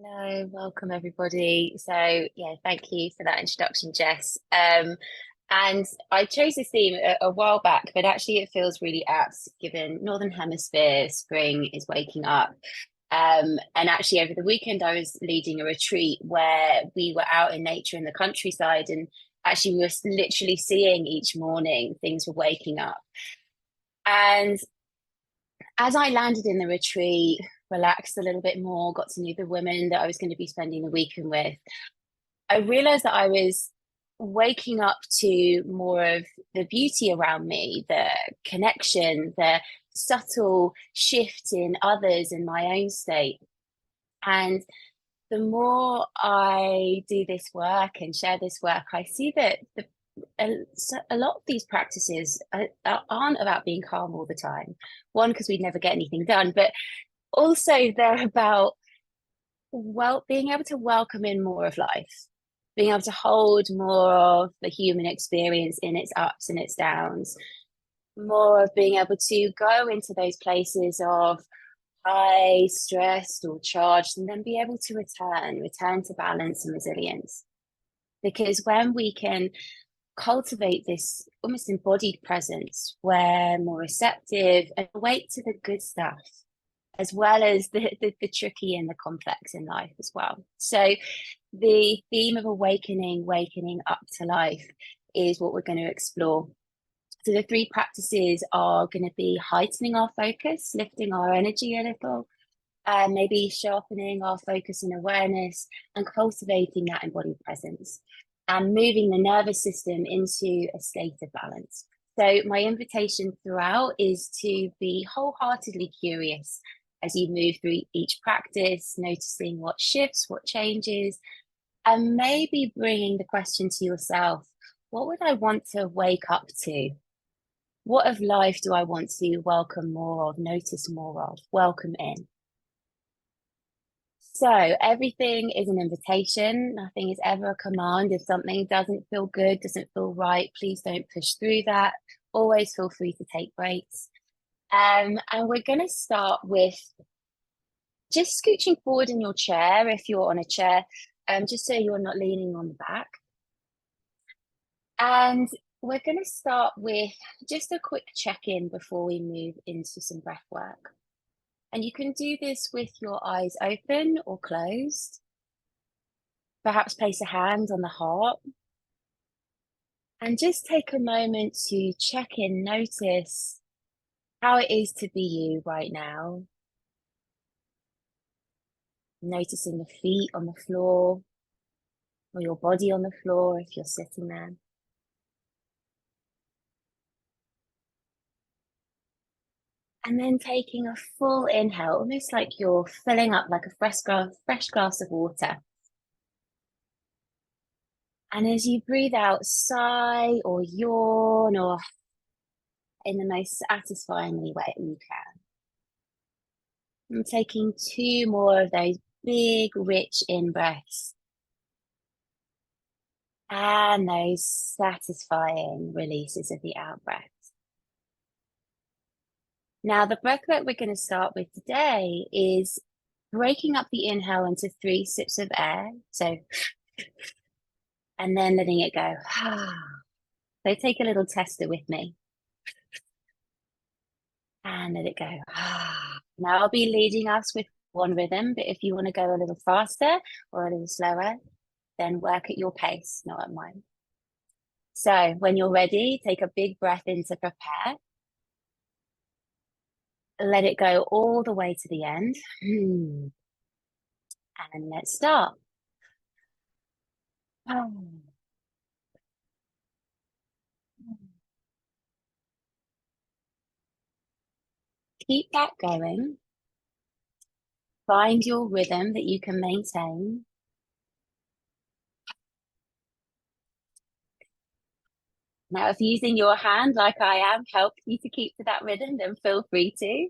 Hello, welcome everybody. So yeah, thank you for that introduction, Jess. And I chose this theme a while back, but actually it feels really apt given Northern Hemisphere spring is waking up. And actually over the weekend I was leading a retreat where we were out in nature in the countryside, and actually we were literally seeing each morning things were waking up. And as I landed in the retreat, relaxed a little bit more, got to know the women that I was going to be spending the weekend with, I realized that I was waking up to more of the beauty around me, the connection, the subtle shift in others in my own state. And the more I do this work and share this work, I see that a lot of these practices aren't about being calm all the time. One, because we'd never get anything done, but also they're about being able to welcome in more of life, being able to hold more of the human experience in its ups and its downs, more of being able to go into those places of high stressed or charged, and then be able to return to balance and resilience. Because when we can cultivate this almost embodied presence, we're more receptive and awake to the good stuff, as well as the tricky and the complex in life as well. So the theme of wakening up to life is what we're going to explore. So the three practices are going to be heightening our focus, lifting our energy a little, maybe sharpening our focus and awareness, and cultivating that embodied presence, and moving the nervous system into a state of balance. So my invitation throughout is to be wholeheartedly curious as you move through each practice, noticing what shifts, what changes, and maybe bringing the question to yourself, what would I want to wake up to? What of life do I want to welcome more of, notice more of, welcome in? So everything is an invitation. Nothing is ever a command. If something doesn't feel good, doesn't feel right, please don't push through that. Always feel free to take breaks. And we're going to start with just scooching forward in your chair if you're on a chair, just so you're not leaning on the back. And we're going to start with just a quick check-in before we move into some breath work. And you can do this with your eyes open or closed. Perhaps place a hand on the heart. And just take a moment to check in, notice how it is to be you right now. Noticing the feet on the floor, or your body on the floor if you're sitting there. And then taking a full inhale, almost like you're filling up like a fresh glass of water. And as you breathe out, sigh or yawn, or in the most satisfyingly way you can. And taking two more of those big, rich in-breaths. And those satisfying releases of the out-breath. Now, the breath work we're going to start with today is breaking up the inhale into 3 sips of air. So, and then letting it go. So take a little tester with me. And let it go. Now I'll be leading us with one rhythm, but if you want to go a little faster or a little slower, then work at your pace, not at mine. So when you're ready, take a big breath in to prepare. Let it go all the way to the end. And let's start. Keep that going. Find your rhythm that you can maintain. Now, if using your hand like I am helps you to keep to that rhythm, then feel free to.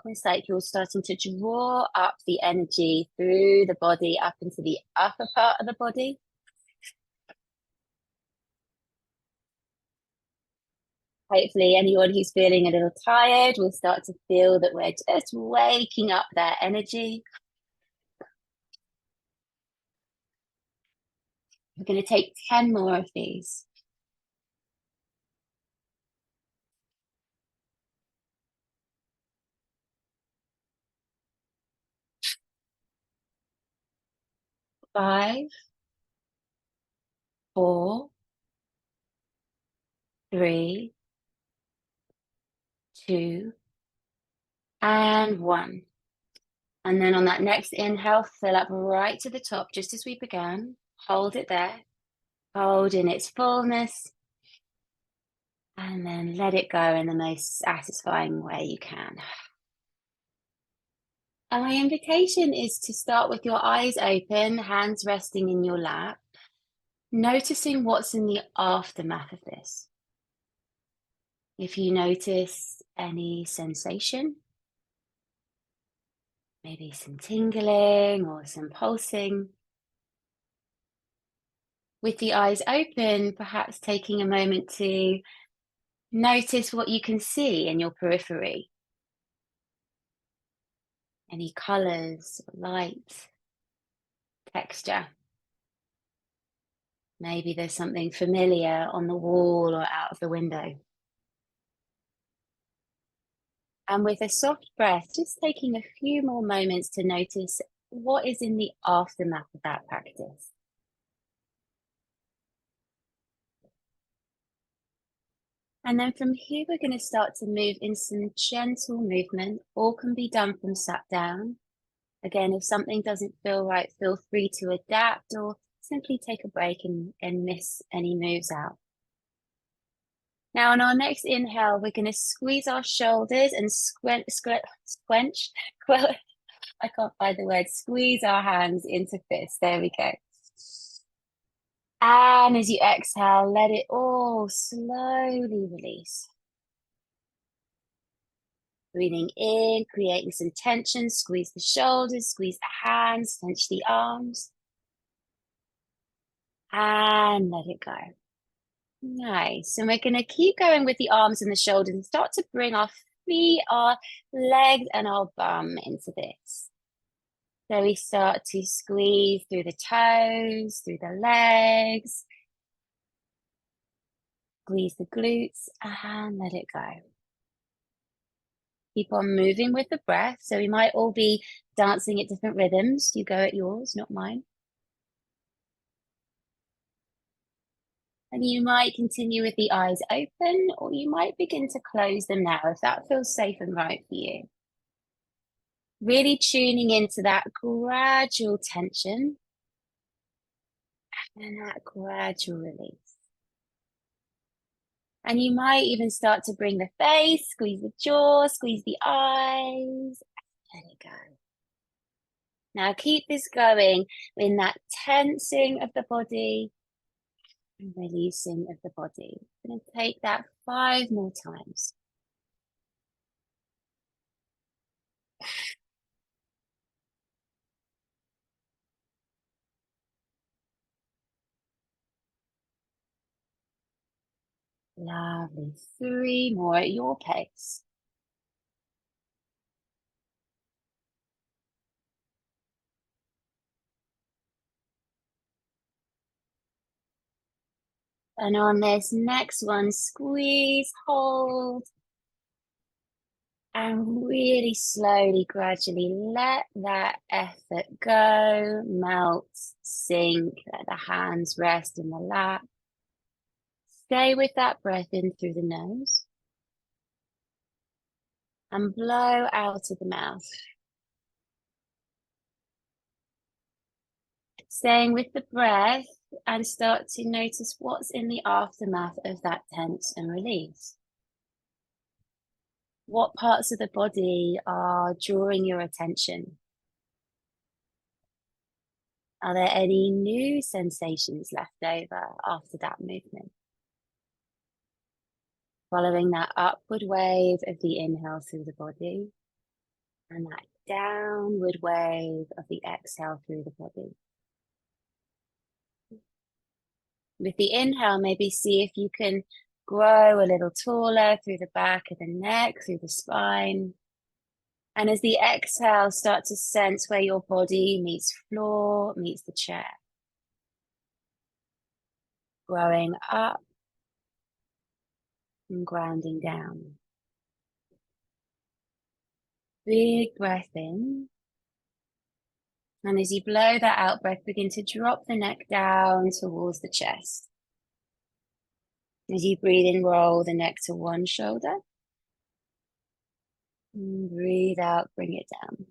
Almost like you're starting to draw up the energy through the body up into the upper part of the body. Hopefully, anyone who's feeling a little tired will start to feel that we're just waking up their energy. We're going to take 10 more of these. 5, 4, 3, 2, and 1. And then on that next inhale, fill up right to the top, just as we began. Hold it there. Hold in its fullness. And then let it go in the most satisfying way you can. And my invitation is to start with your eyes open, hands resting in your lap, noticing what's in the aftermath of this. If you notice any sensation, maybe some tingling or some pulsing, with the eyes open, perhaps taking a moment to notice what you can see in your periphery. Any colors, light, texture. Maybe there's something familiar on the wall or out of the window. And with a soft breath, just taking a few more moments to notice what is in the aftermath of that practice. And then from here, we're going to start to move in some gentle movement. All can be done from sat down. Again, if something doesn't feel right, feel free to adapt or simply take a break and miss any moves out. Now, on our next inhale, we're going to squeeze our shoulders and I can't find the word, squeeze our hands into fists. There we go. And as you exhale, let it all slowly release. Breathing in, creating some tension, squeeze the shoulders, squeeze the hands, clench the arms. And let it go. Nice. And we're going to keep going with the arms and the shoulders and start to bring our feet, our legs, and our bum into this. So we start to squeeze through the toes, through the legs, squeeze the glutes, and let it go. Keep on moving with the breath. So we might all be dancing at different rhythms. You go at yours, not mine. And you might continue with the eyes open, or you might begin to close them now if that feels safe and right for you. Really tuning into that gradual tension and that gradual release. And you might even start to bring the face, squeeze the jaw, squeeze the eyes. There you go. Now keep this going in that tensing of the body and releasing of the body. I'm going to take that 5 more times. Lovely. 3 more at your pace. And on this next one, squeeze, hold, and really slowly, gradually let that effort go, melt, sink, let the hands rest in the lap. Stay with that breath in through the nose and blow out of the mouth. Staying with the breath and start to notice what's in the aftermath of that tense and release. What parts of the body are drawing your attention? Are there any new sensations left over after that movement? Following that upward wave of the inhale through the body and that downward wave of the exhale through the body. With the inhale, maybe see if you can grow a little taller through the back of the neck, through the spine. And as the exhale, start to sense where your body meets floor, meets the chair. Growing up and grounding down. Big breath in. And as you blow that out breath, begin to drop the neck down towards the chest. As you breathe in, roll the neck to one shoulder. And breathe out, bring it down.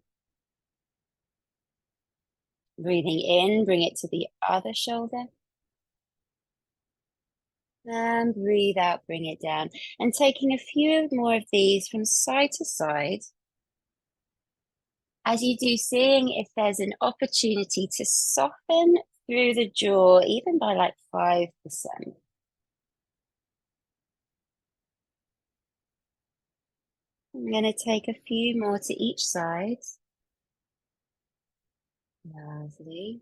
Breathing in, bring it to the other shoulder. And breathe out, bring it down. And taking a few more of these from side to side. As you do, seeing if there's an opportunity to soften through the jaw, even by like 5%. I'm going to take a few more to each side. Lovely.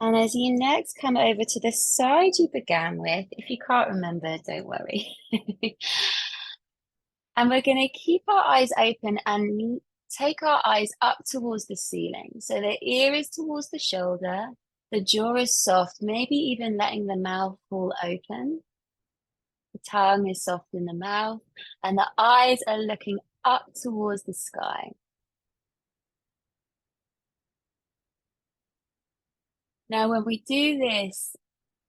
And as you next come over to the side you began with, if you can't remember, don't worry. And we're going to keep our eyes open and take our eyes up towards the ceiling. So the ear is towards the shoulder, the jaw is soft, maybe even letting the mouth fall open. The tongue is soft in the mouth, and the eyes are looking up towards the sky. Now, when we do this,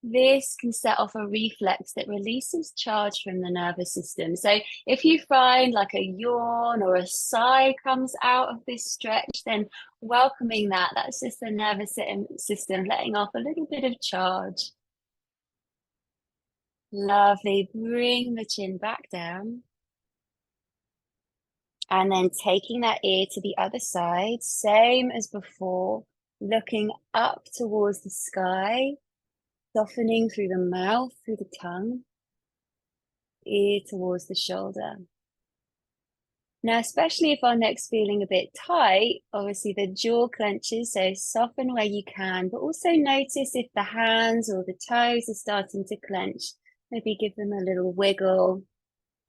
this can set off a reflex that releases charge from the nervous system. So if you find like a yawn or a sigh comes out of this stretch, then welcoming that, that's just the nervous system letting off a little bit of charge. Lovely. Bring the chin back down. And then taking that ear to the other side, same as before, looking up towards the sky, softening through the mouth, through the tongue, ear towards the shoulder. Now, especially if our neck's feeling a bit tight, obviously the jaw clenches, so soften where you can, but also notice if the hands or the toes are starting to clench. Maybe give them a little wiggle,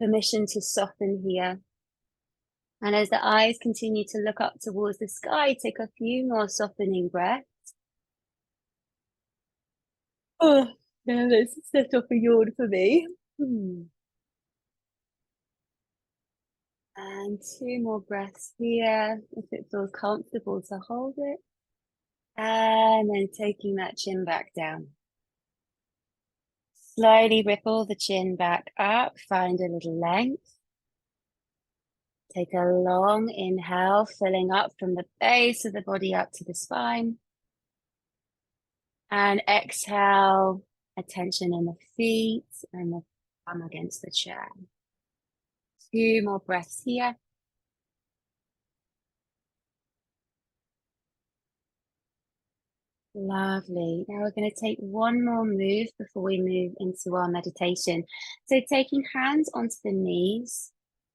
permission to soften here. And as the eyes continue to look up towards the sky, take a few more softening breaths. Oh, now let's set off a yawn for me. And 2 more breaths here, if it feels comfortable to hold it. And then taking that chin back down. Slowly ripple the chin back up, find a little length. Take a long inhale, filling up from the base of the body up to the spine. And exhale, attention in the feet and the thumb against the chair. 2 more breaths here. Lovely. Now we're going to take one more move before we move into our meditation. So taking hands onto the knees,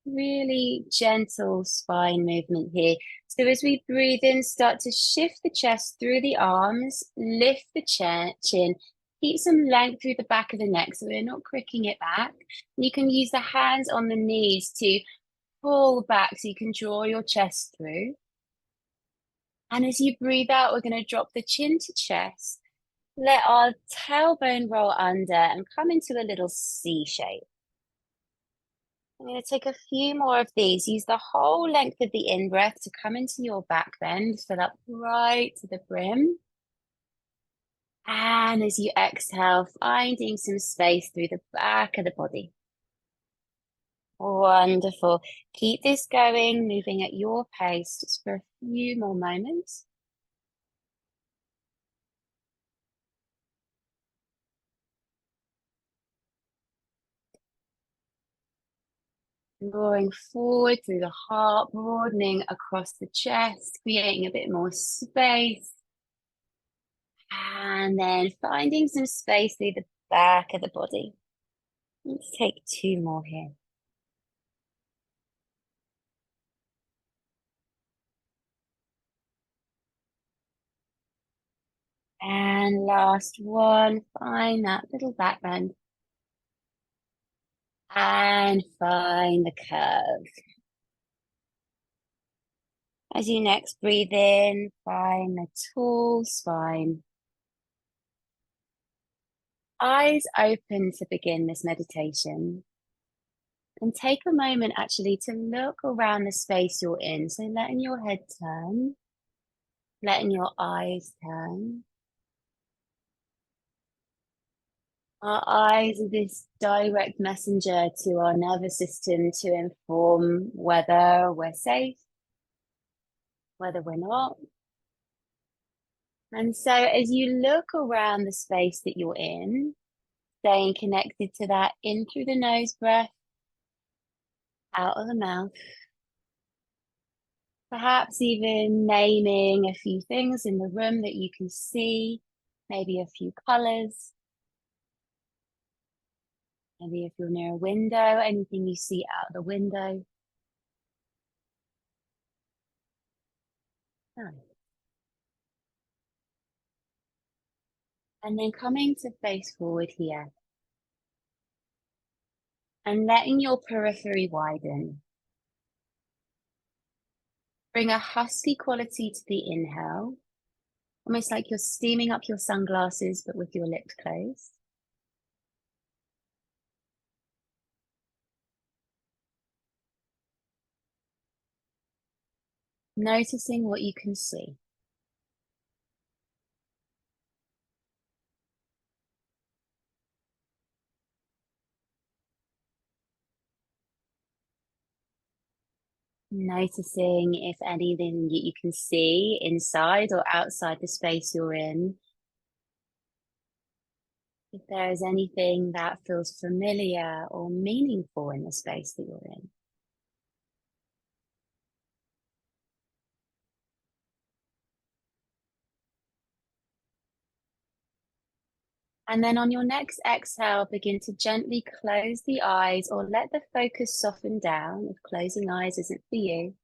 really gentle spine movement here. So as we breathe in, start to shift the chest through the arms, lift the chin, keep some length through the back of the neck so we're not cricking it back. You can use the hands on the knees to pull back so you can draw your chest through. And as you breathe out, we're going to drop the chin to chest. Let our tailbone roll under and come into a little C shape. I'm going to take a few more of these. Use the whole length of the in-breath to come into your back bend. Fill up right to the brim. And as you exhale, finding some space through the back of the body. Wonderful. Keep this going, moving at your pace just for a few more moments. Drawing forward through the heart, broadening across the chest, creating a bit more space. And then finding some space through the back of the body. Let's take 2 more here. And last one, find that little back bend. And find the curve. As you next breathe in, find the tall spine. Eyes open to begin this meditation. And take a moment actually to look around the space you're in. So letting your head turn, letting your eyes turn. Our eyes are this direct messenger to our nervous system to inform whether we're safe, whether we're not. And so as you look around the space that you're in, staying connected to that in through the nose breath, out of the mouth, perhaps even naming a few things in the room that you can see, maybe a few colors. Maybe if you're near a window, anything you see out the window. Nice. And then coming to face forward here and letting your periphery widen. Bring a husky quality to the inhale, almost like you're steaming up your sunglasses, but with your lips closed. Noticing what you can see. Noticing if anything that you can see inside or outside the space you're in, if there is anything that feels familiar or meaningful in the space that you're in. And then on your next exhale, begin to gently close the eyes or let the focus soften down if closing eyes isn't for you.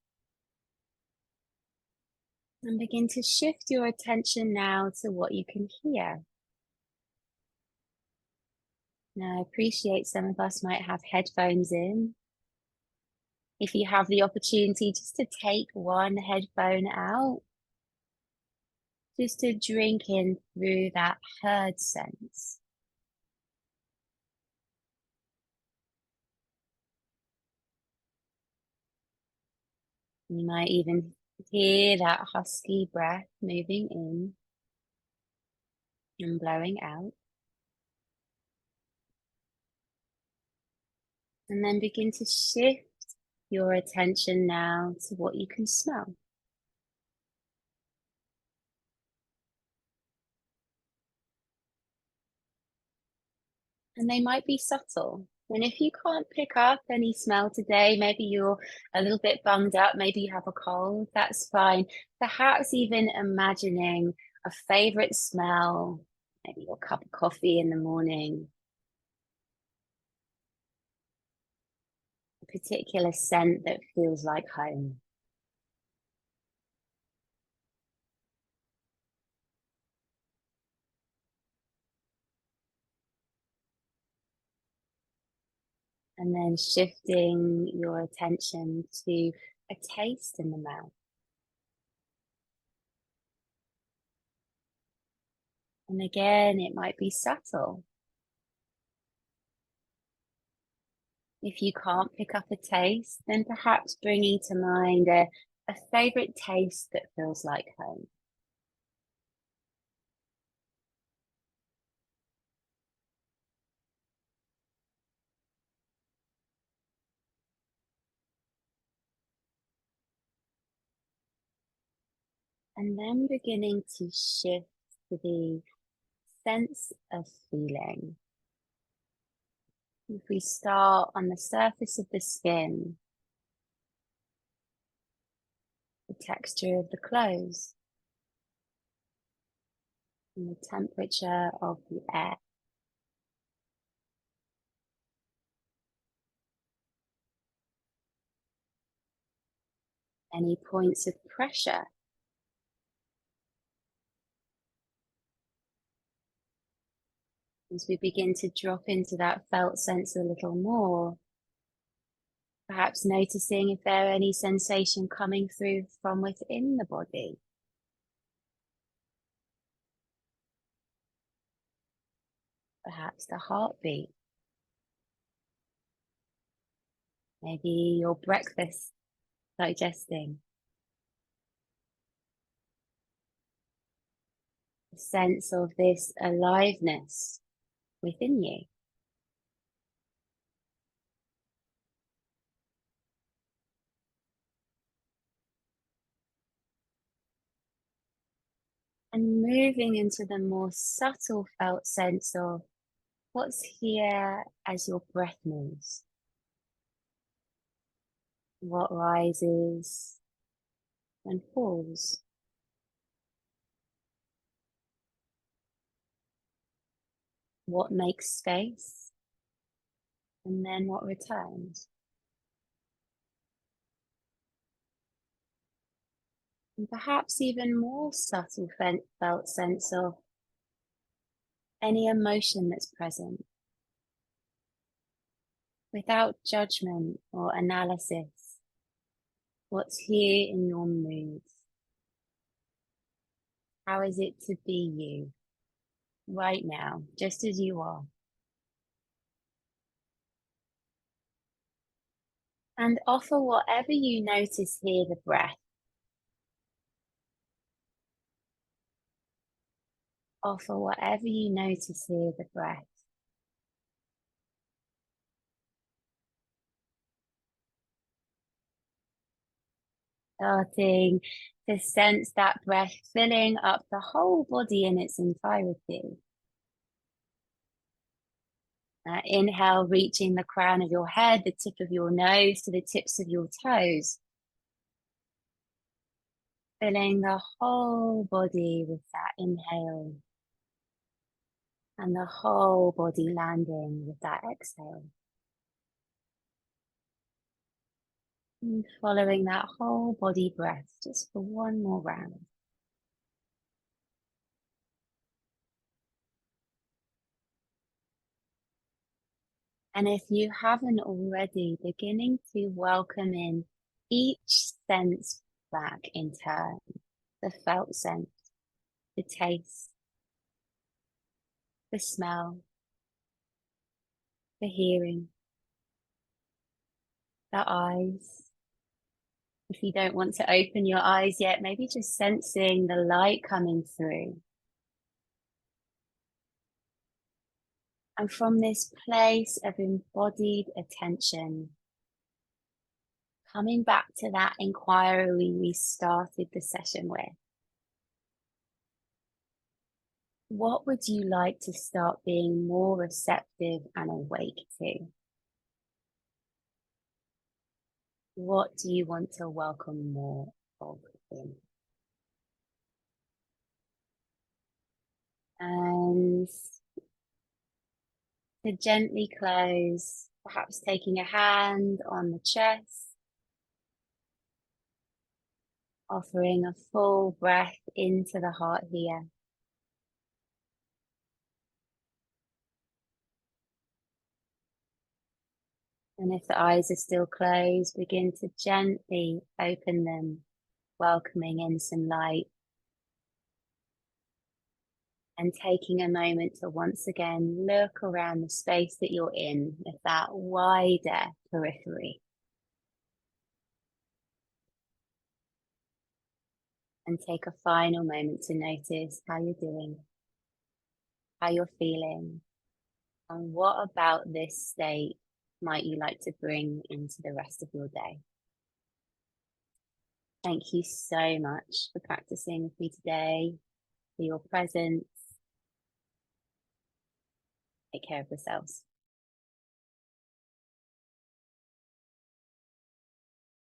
And begin to shift your attention now to what you can hear. Now, I appreciate some of us might have headphones in. If you have the opportunity just to take one headphone out, just to drink in through that heard sense. You might even hear that husky breath moving in and blowing out. And then begin to shift your attention now to what you can smell. And they might be subtle. And if you can't pick up any smell today, maybe you're a little bit bunged up, maybe you have a cold, that's fine. Perhaps even imagining a favorite smell, maybe your cup of coffee in the morning, a particular scent that feels like home. And then shifting your attention to a taste in the mouth. And again, it might be subtle. If you can't pick up a taste, then perhaps bringing to mind a favorite taste that feels like home. And then beginning to shift to the sense of feeling. If we start on the surface of the skin, the texture of the clothes, and the temperature of the air. Any points of pressure, As we begin to drop into that felt sense a little more, perhaps noticing if there are any sensation coming through from within the body. Perhaps the heartbeat, maybe your breakfast digesting, a sense of this aliveness within you. And moving into the more subtle felt sense of what's here as your breath moves. What rises and falls. What makes space and then what returns. And perhaps even more subtle felt sense of any emotion that's present without judgment or analysis. What's here in your mood? How is it to be you right now, just as you are? And offer whatever you notice here the breath. Offer whatever you notice here the breath. Starting to sense that breath filling up the whole body in its entirety. Inhale, reaching the crown of your head, the tip of your nose to the tips of your toes. Filling the whole body with that inhale. And the whole body landing with that exhale. And following that whole body breath just for one more round. And if you haven't already, beginning to welcome in each sense back in turn. The felt sense, the taste, the smell, the hearing, the eyes. If you don't want to open your eyes yet, maybe just sensing the light coming through. And from this place of embodied attention, coming back to that inquiry we started the session with. What would you like to start being more receptive and awake to? What do you want to welcome more of in? And to gently close, perhaps taking a hand on the chest, offering a full breath into the heart here. And if the eyes are still closed, begin to gently open them, welcoming in some light. And taking a moment to once again look around the space that you're in with that wider periphery. And take a final moment to notice how you're doing, how you're feeling, and what about this state might you like to bring into the rest of your day. Thank you so much for practicing with me today, for your presence. Take care of yourselves.